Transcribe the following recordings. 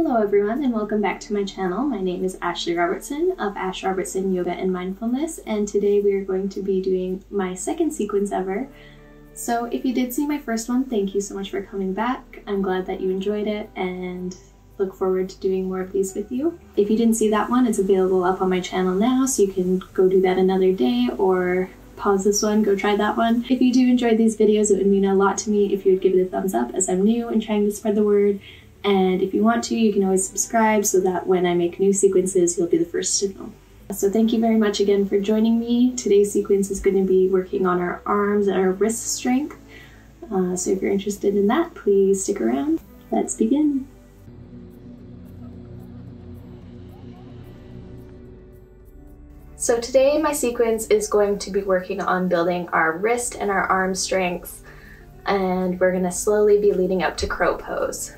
Hello everyone and welcome back to my channel. My name is Ashley Robertson of Ash Robertson Yoga and Mindfulness, and today we are going to be doing my second sequence ever. So if you did see my first one, thank you so much for coming back. I'm glad that you enjoyed it and look forward to doing more of these with you. If you didn't see that one, it's available up on my channel now, so you can go do that another day or pause this one, go try that one. If you do enjoy these videos, it would mean a lot to me if you would give it a thumbs up, as I'm new and trying to spread the word. And if you want to, you can always subscribe so that when I make new sequences, you'll be the first to know. So thank you very much again for joining me. Today's sequence is going to be working on our arms and our wrist strength. So if you're interested in that, please stick around. Let's begin. So today my sequence is going to be working on building our wrist and our arm strength, and we're going to slowly be leading up to crow pose.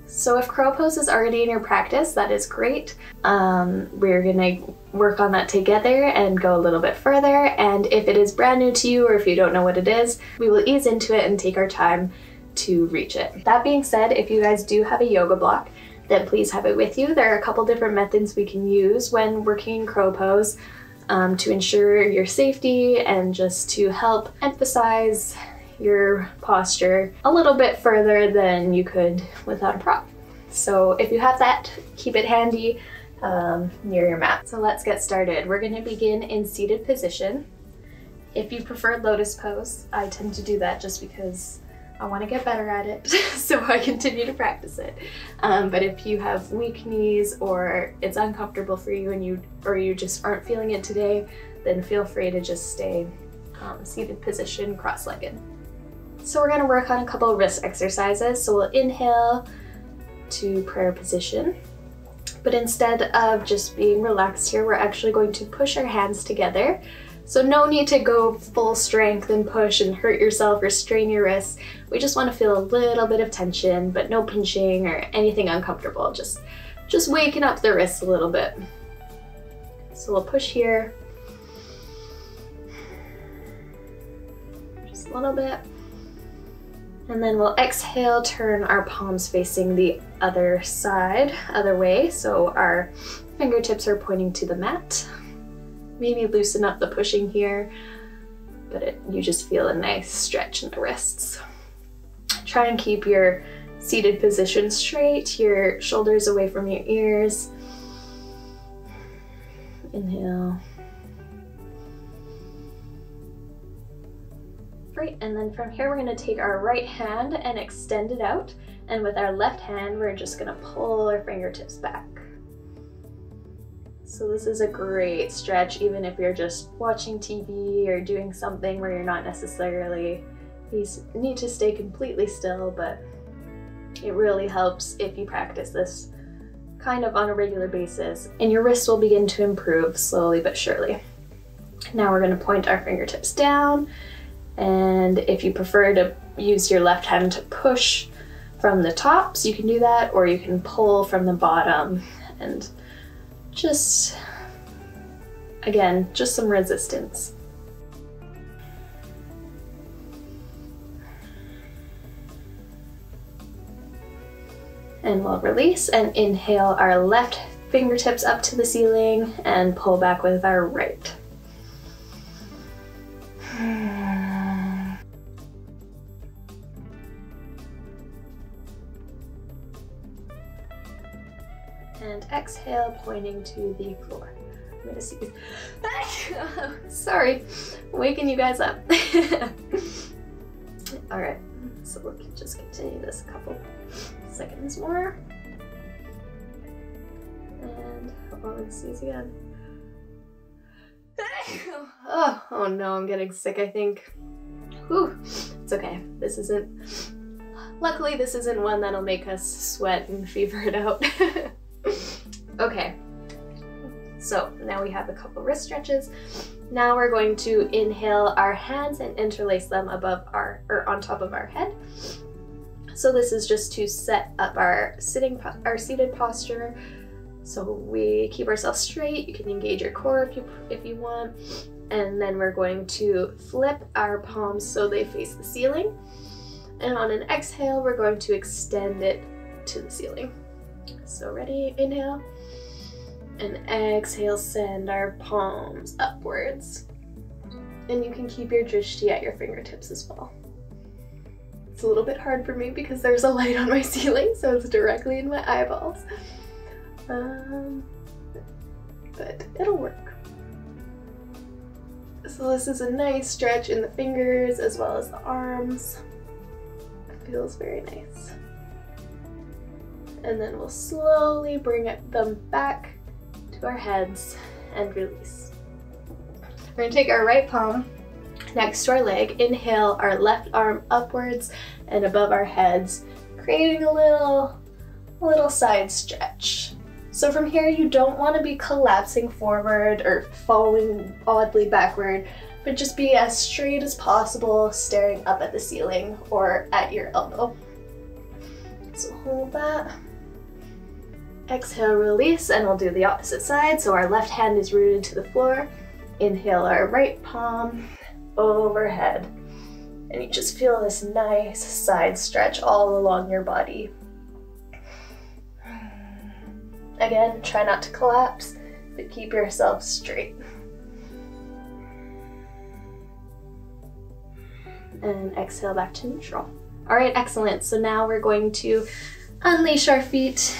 So if crow pose is already in your practice, that is great. We're gonna work on that together and go a little bit further. And if it is brand new to you, or if you don't know what it is, we will ease into it and take our time to reach it. That being said, if you guys do have a yoga block, then please have it with you. There are a couple different methods we can use when working in crow pose to ensure your safety and just to help emphasize your posture a little bit further than you could without a prop. So if you have that, keep it handy near your mat. So let's get started. We're going to begin in seated position. If you prefer lotus pose, I tend to do that just because I want to get better at it, so I continue to practice it. But if you have weak knees or it's uncomfortable for you and you just aren't feeling it today, then feel free to just stay seated position, cross-legged. So we're going to work on a couple of wrist exercises. So we'll inhale to prayer position, but instead of just being relaxed here, we're actually going to push our hands together. So no need to go full strength and push and hurt yourself or strain your wrists. We just want to feel a little bit of tension, but no pinching or anything uncomfortable. Just waking up the wrists a little bit. So we'll push here. Just a little bit. And then we'll exhale, turn our palms facing the other side, other way. So our fingertips are pointing to the mat. Maybe loosen up the pushing here, but you just feel a nice stretch in the wrists. Try and keep your seated position straight, your shoulders away from your ears. Inhale. Great, and then from here we're going to take our right hand and extend it out, and with our left hand we're just going to pull our fingertips back. So this is a great stretch even if you're just watching TV or doing something where you're not necessarily, you need to stay completely still, but it really helps if you practice this kind of on a regular basis, and your wrists will begin to improve slowly but surely. Now we're going to point our fingertips down. And if you prefer to use your left hand to push from the top, so you can do that, or you can pull from the bottom, and just, again, just some resistance. And we'll release and inhale our left fingertips up to the ceiling and pull back with our right. And exhale, pointing to the floor. I'm gonna see. Sorry, waking you guys up. All right, so we'll just continue this a couple seconds more. And let's see again. Oh no, I'm getting sick, I think. Whew, it's okay. Luckily this isn't one that'll make us sweat and fever it out. Okay, so now we have a couple wrist stretches. Now we're going to inhale our hands and interlace them on top of our head. So this is just to set up our seated posture. So we keep ourselves straight. You can engage your core if you want. And then we're going to flip our palms so they face the ceiling. And on an exhale, we're going to extend it to the ceiling. So ready, inhale, and exhale, send our palms upwards. And you can keep your drishti at your fingertips as well. It's a little bit hard for me because there's a light on my ceiling, so it's directly in my eyeballs. But it'll work. So this is a nice stretch in the fingers as well as the arms. It feels very nice. And then we'll slowly bring them back to our heads and release. We're gonna take our right palm next to our leg, inhale our left arm upwards and above our heads, creating a little side stretch. So from here, you don't want to be collapsing forward or falling oddly backward, but just be as straight as possible, staring up at the ceiling or at your elbow. So hold that. Exhale, release, and we'll do the opposite side. So our left hand is rooted to the floor. Inhale our right palm overhead. And you just feel this nice side stretch all along your body. Again, try not to collapse, but keep yourself straight. And exhale back to neutral. All right, excellent. So now we're going to unleash our feet,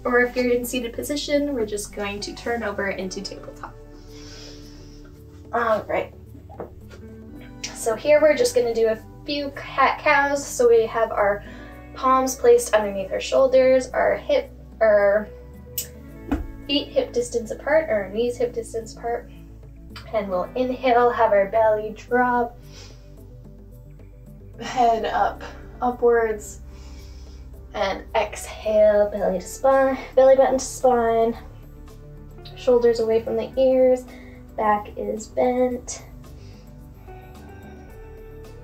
or if you're in seated position, we're just going to turn over into tabletop. All right. So here we're just going to do a few cat-cows. So we have our palms placed underneath our shoulders, our feet hip distance apart, or knees hip distance apart. And we'll inhale, have our belly drop, head up, upwards. And exhale, belly to spine, belly button to spine, shoulders away from the ears, back is bent.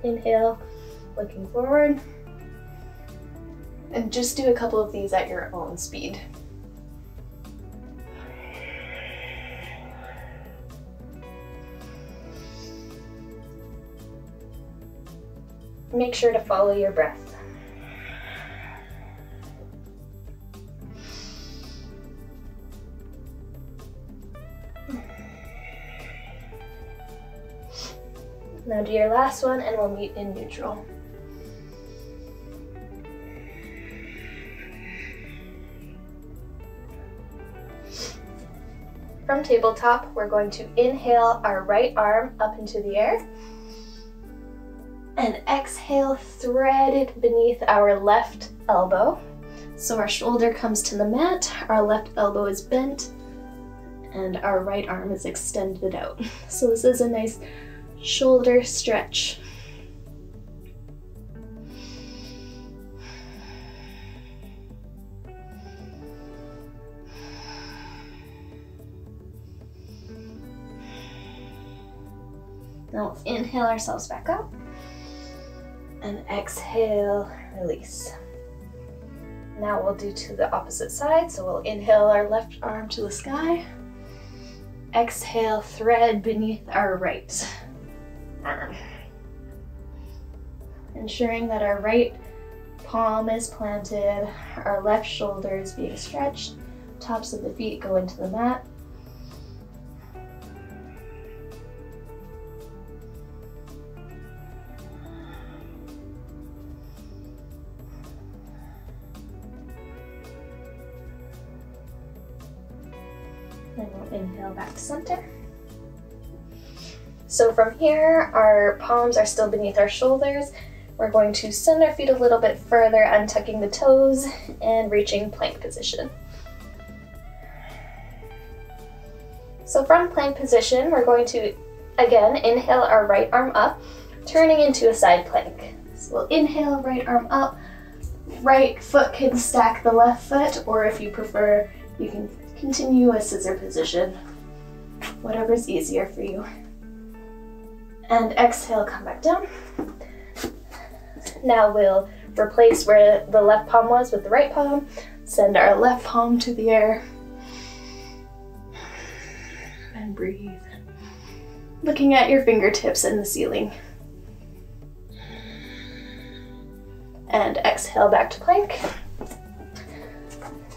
Inhale, looking forward. And just do a couple of these at your own speed. Make sure to follow your breath. Now do your last one and we'll meet in neutral. From tabletop, we're going to inhale our right arm up into the air and exhale, thread it beneath our left elbow. So our shoulder comes to the mat, our left elbow is bent, and our right arm is extended out. So this is a nice shoulder stretch. Now let's inhale ourselves back up and exhale, release. Now we'll do to the opposite side. So we'll inhale our left arm to the sky. Exhale, thread beneath our right arm. Ensuring that our right palm is planted, our left shoulder is being stretched, tops of the feet go into the mat. Then we'll inhale back to center. So from here, our palms are still beneath our shoulders. We're going to send our feet a little bit further, untucking the toes and reaching plank position. So from plank position, we're going to, again, inhale our right arm up, turning into a side plank. So we'll inhale, right arm up, right foot can stack the left foot, or if you prefer, you can continue a scissor position, whatever's easier for you. And exhale, come back down. Now we'll replace where the left palm was with the right palm, send our left palm to the air, and breathe. Looking at your fingertips and the ceiling. And exhale back to plank.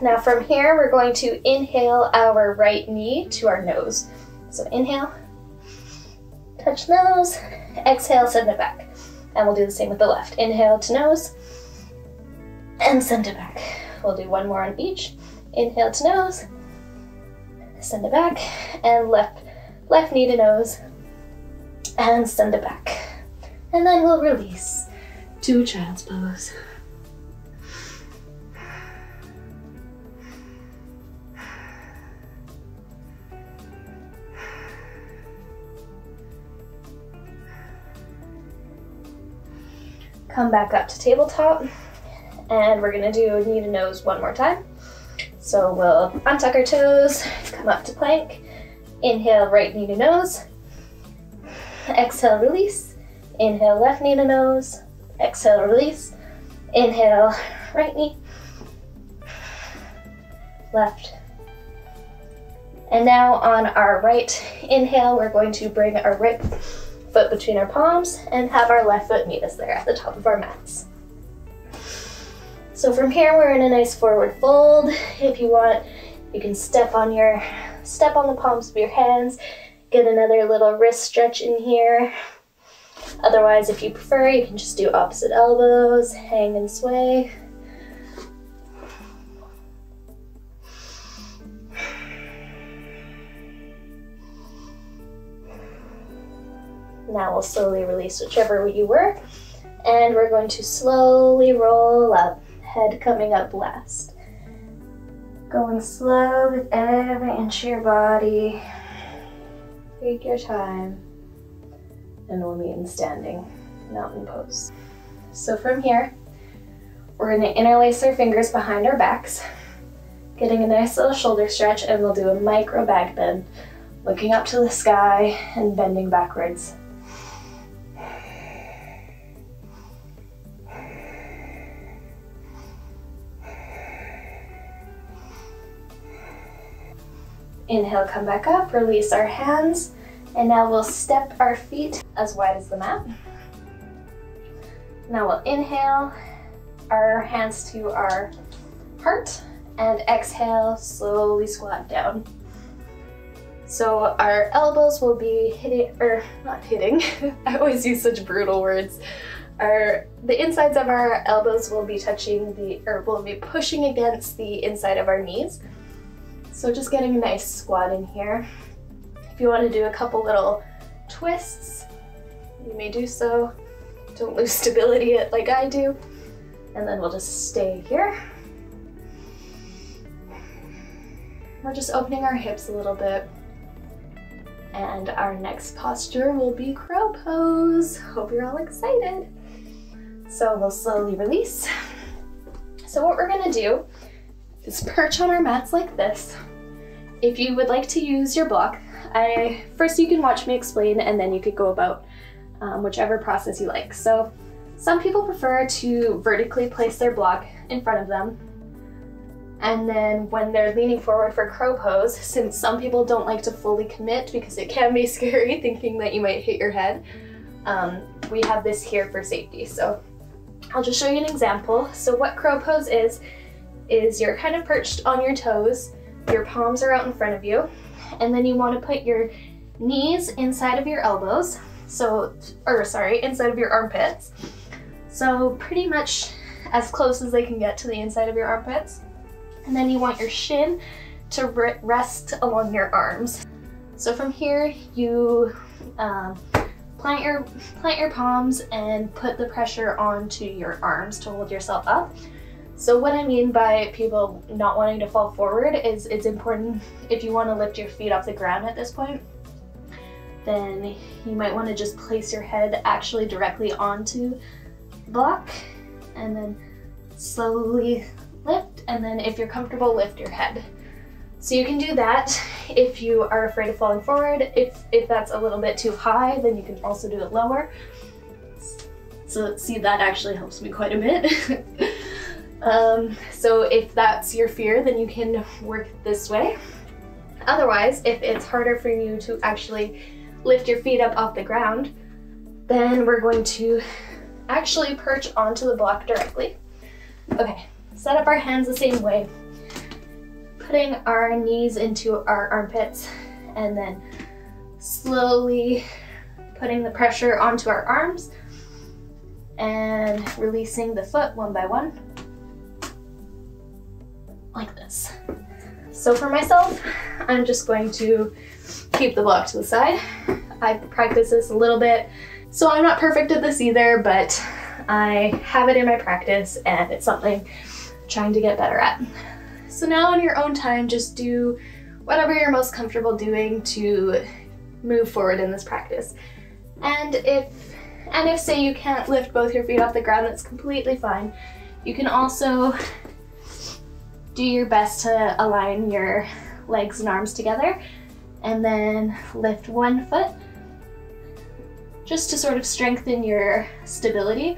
Now from here, we're going to inhale our right knee to our nose. So inhale, touch nose, exhale, send it back. And we'll do the same with the left. Inhale to nose, and send it back. We'll do one more on each. Inhale to nose, send it back, and left knee to nose, and send it back. And then we'll release to child's pose. Come back up to tabletop, and we're gonna do knee to nose one more time. So we'll untuck our toes, come up to plank, inhale right knee to nose, exhale release, inhale left knee to nose, exhale release, inhale right knee, left. And now on our right inhale, we're going to bring our right foot between our palms and have our left foot meet us there at the top of our mats. So from here, we're in a nice forward fold. If you want, you can step on the palms of your hands, get another little wrist stretch in here. Otherwise, if you prefer, you can just do opposite elbows, hang and sway. Now we'll slowly release whichever way you were, and we're going to slowly roll up, head coming up last. Going slow with every inch of your body. Take your time, and we'll meet in standing mountain pose. So from here, we're going to interlace our fingers behind our backs, getting a nice little shoulder stretch, and we'll do a micro back bend, looking up to the sky and bending backwards. Inhale, come back up, release our hands, and now we'll step our feet as wide as the mat. Now we'll inhale, our hands to our heart, and exhale, slowly squat down. So our elbows will be hitting, or not hitting, I always use such brutal words. The insides of our elbows will be will be pushing against the inside of our knees. So just getting a nice squat in here. If you want to do a couple little twists, you may do so. Don't lose stability like I do. And then we'll just stay here. We're just opening our hips a little bit. And our next posture will be crow pose. Hope you're all excited. So we'll slowly release. So what we're gonna do is perch on our mats like this. If you would like to use your block, first you can watch me explain, and then you could go about whichever process you like. So some people prefer to vertically place their block in front of them, and then when they're leaning forward for crow pose, since some people don't like to fully commit because it can be scary thinking that you might hit your head, we have this here for safety. So I'll just show you an example. So what crow pose is you're kind of perched on your toes, your palms are out in front of you, and then you want to put your knees inside of your elbows, inside of your armpits. So pretty much as close as they can get to the inside of your armpits. And then you want your shin to rest along your arms. So from here, you plant your palms and put the pressure onto your arms to hold yourself up. So what I mean by people not wanting to fall forward is it's important, if you want to lift your feet off the ground at this point, then you might want to just place your head actually directly onto the block, and then slowly lift, and then if you're comfortable, lift your head. So you can do that if you are afraid of falling forward. If that's a little bit too high, then you can also do it lower. So see, that actually helps me quite a bit. So if that's your fear, then you can work this way. Otherwise, if it's harder for you to actually lift your feet up off the ground, then we're going to actually perch onto the block directly. Okay, set up our hands the same way. putting our knees into our armpits and then slowly putting the pressure onto our arms and releasing the foot one by one, like this. So for myself, I'm just going to keep the block to the side. I've practiced this a little bit, so I'm not perfect at this either, but I have it in my practice and it's something I'm trying to get better at. So now on your own time, just do whatever you're most comfortable doing to move forward in this practice. And if say you can't lift both your feet off the ground, that's completely fine. You can also do your best to align your legs and arms together and then lift one foot just to sort of strengthen your stability.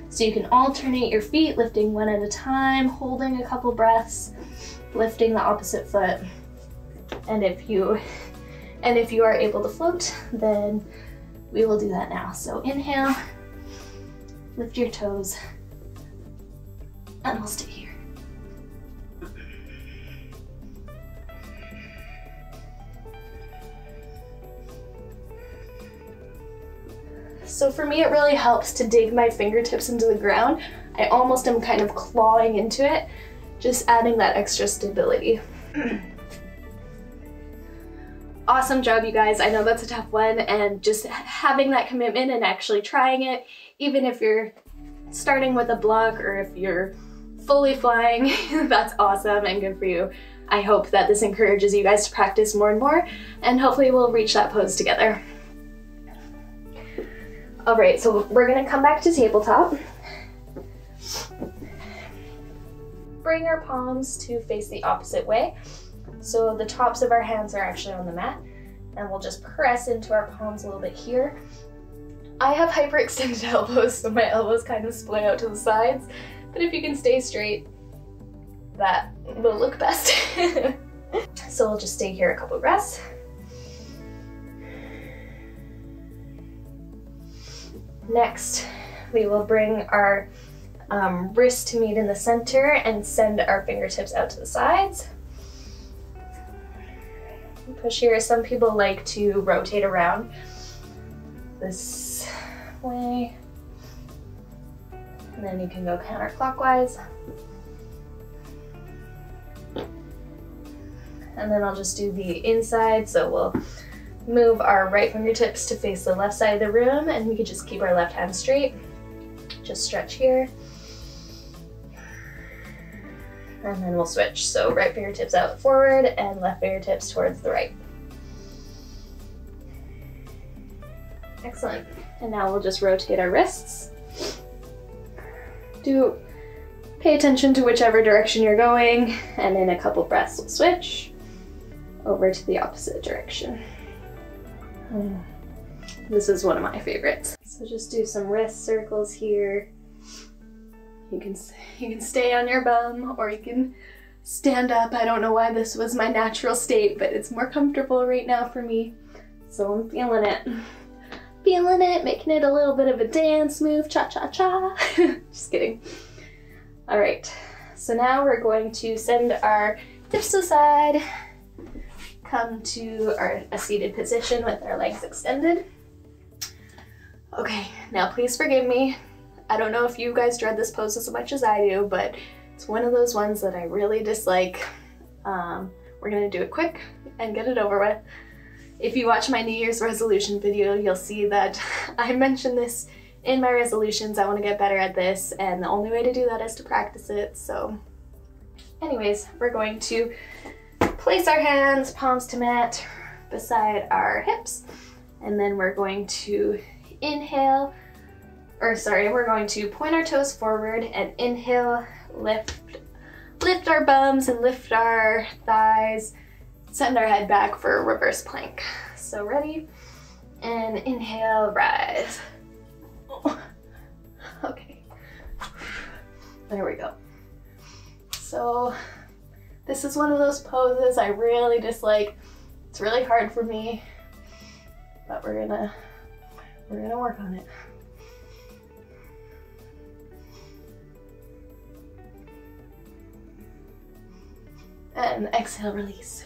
So you can alternate your feet, lifting one at a time, holding a couple breaths, lifting the opposite foot. And if you are able to float, then we will do that now. So inhale, lift your toes, and we'll stay here. So for me, it really helps to dig my fingertips into the ground. I almost am kind of clawing into it, just adding that extra stability. Awesome job, you guys. I know that's a tough one, and just having that commitment and actually trying it, even if you're starting with a block or if you're fully flying, that's awesome and good for you. I hope that this encourages you guys to practice more and more, and hopefully we'll reach that pose together. All right, so we're gonna come back to tabletop. Bring our palms to face the opposite way. So the tops of our hands are actually on the mat, and we'll just press into our palms a little bit here. I have hyperextended elbows, so my elbows kind of splay out to the sides, but if you can stay straight, that will look best. So we'll just stay here a couple breaths. Next, we will bring our wrist to meet in the center and send our fingertips out to the sides. Push here. Some people like to rotate around this way, and then you can go counterclockwise. And then I'll just do the inside, so we'll move our right fingertips to face the left side of the room, and we can just keep our left hand straight. Just stretch here. And then we'll switch. So right fingertips out forward and left fingertips towards the right. Excellent. And now we'll just rotate our wrists. Pay attention to whichever direction you're going, and in a couple breaths we'll switch over to the opposite direction. This is one of my favorites. So just do some wrist circles here. You can stay on your bum, or you can stand up. I don't know why this was my natural state, but it's more comfortable right now for me. So I'm feeling it. Feeling it, making it a little bit of a dance move, cha-cha-cha. Just kidding. All right, so now we're going to send our hips to the side, come to a seated position with our legs extended. Okay, now please forgive me. I don't know if you guys dread this pose as much as I do, but it's one of those ones that I really dislike. We're gonna do it quick and get it over with. If you watch my New Year's resolution video, you'll see that I mentioned this in my resolutions. I want to get better at this, and the only way to do that is to practice it. So anyways, we're going to place our hands, palms to mat, beside our hips, and then we're going to we're going to point our toes forward and inhale, lift our bums and lift our thighs, send our head back for a reverse plank. So ready? And inhale, rise. Okay. There we go. So this is one of those poses I really dislike. It's really hard for me, but we're gonna work on it. And exhale, release.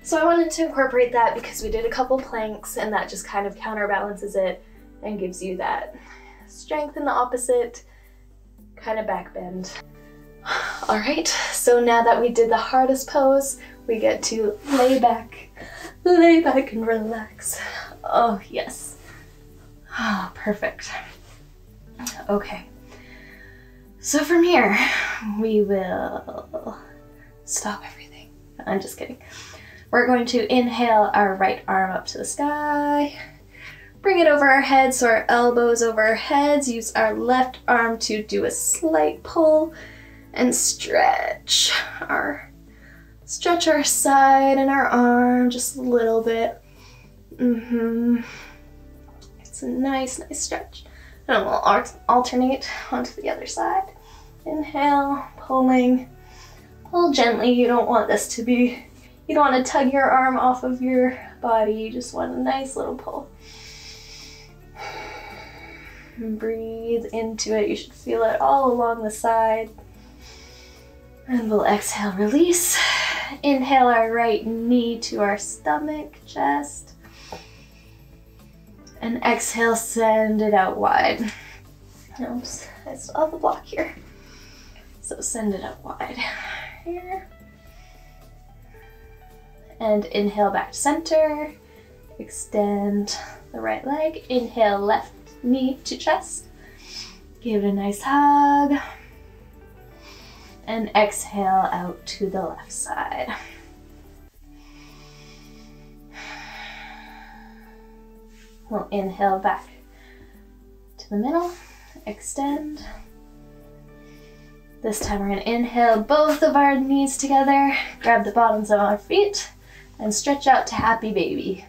So I wanted to incorporate that because we did a couple planks and that just kind of counterbalances it and gives you that strength in the opposite kind of back bend. All right, so now that we did the hardest pose, we get to lay back and relax. Oh, yes. Oh, perfect. Okay. So from here, we will stop everything. I'm just kidding. We're going to inhale our right arm up to the sky. Bring it over our heads, so our elbows over our heads. Use our left arm to do a slight pull and stretch our side and our arm just a little bit. It's a nice stretch. And we'll alternate onto the other side. Inhale, pulling. Pull gently. You don't want this to be, you don't want to tug your arm off of your body. You just want a nice little pull. And breathe into it. You should feel it all along the side. And we'll exhale, release. Inhale our right knee to our stomach, chest. And exhale, send it out wide. Oops, I still have a block here. So send it out wide here. And inhale back to center. Extend the right leg. Inhale, left knee to chest. Give it a nice hug. And exhale out to the left side. We'll inhale back to the middle, extend. This time we're gonna inhale both of our knees together, grab the bottoms of our feet, and stretch out to happy baby.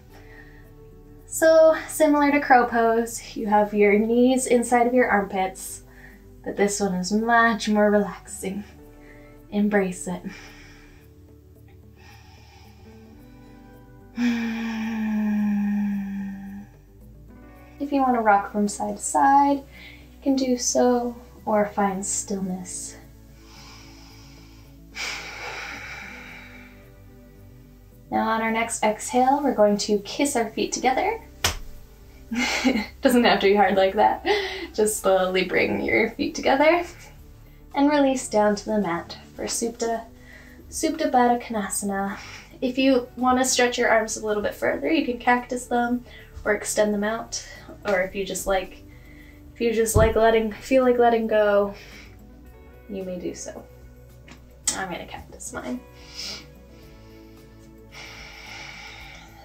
So similar to crow pose, you have your knees inside of your armpits, but this one is much more relaxing. Embrace it. If you want to rock from side to side, you can do so, or find stillness. Now on our next exhale, we're going to kiss our feet together. Doesn't have to be hard like that. Just slowly bring your feet together and release down to the mat for Supta Baddha Konasana. If you want to stretch your arms a little bit further, you can cactus them or extend them out. Or if you just like feel like letting go, you may do so. I'm gonna cactus mine.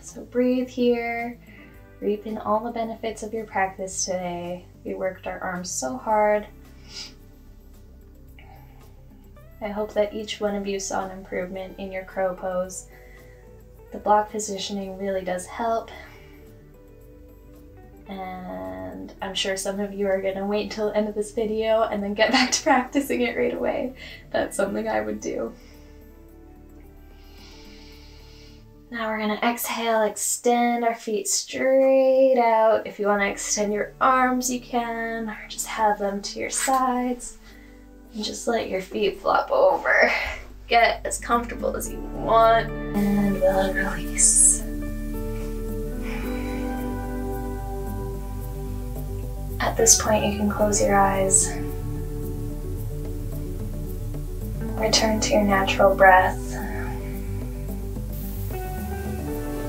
So breathe here, reap in all the benefits of your practice today. We worked our arms so hard. I hope that each one of you saw an improvement in your crow pose. The block positioning really does help. And I'm sure some of you are gonna wait until the end of this video and then get back to practicing it right away. That's something I would do. Now we're gonna exhale, extend our feet straight out. If you wanna extend your arms, you can, or just have them to your sides. And just let your feet flop over. Get as comfortable as you want, and we'll release. At this point, you can close your eyes. Return to your natural breath.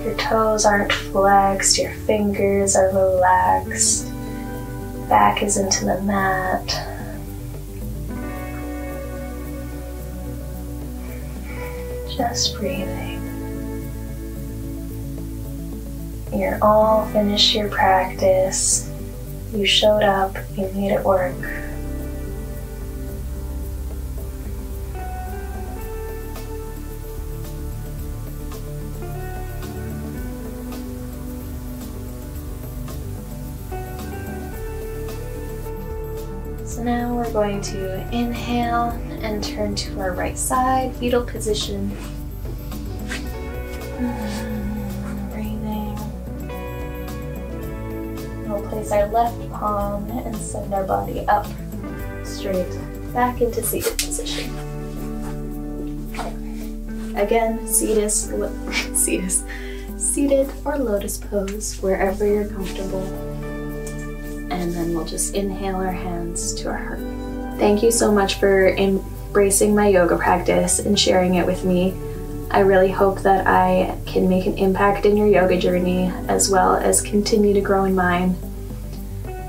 Your toes aren't flexed, your fingers are relaxed. Back is into the mat. Just breathing. You're all finished your practice. You showed up, you made it work. So now we're going to inhale and turn to our right side, fetal position. Breathing. We'll place our left palm and send our body up, straight, back into seated position. Again, seated or lotus pose, wherever you're comfortable. And then we'll just inhale our hands to our heart. Thank you so much for embracing my yoga practice and sharing it with me. I really hope that I can make an impact in your yoga journey as well as continue to grow in mine.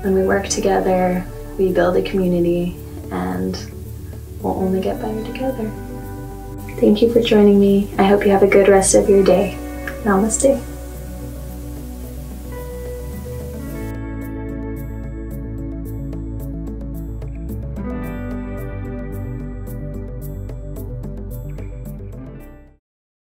When we work together, we build a community and we'll only get better together. Thank you for joining me. I hope you have a good rest of your day. Namaste.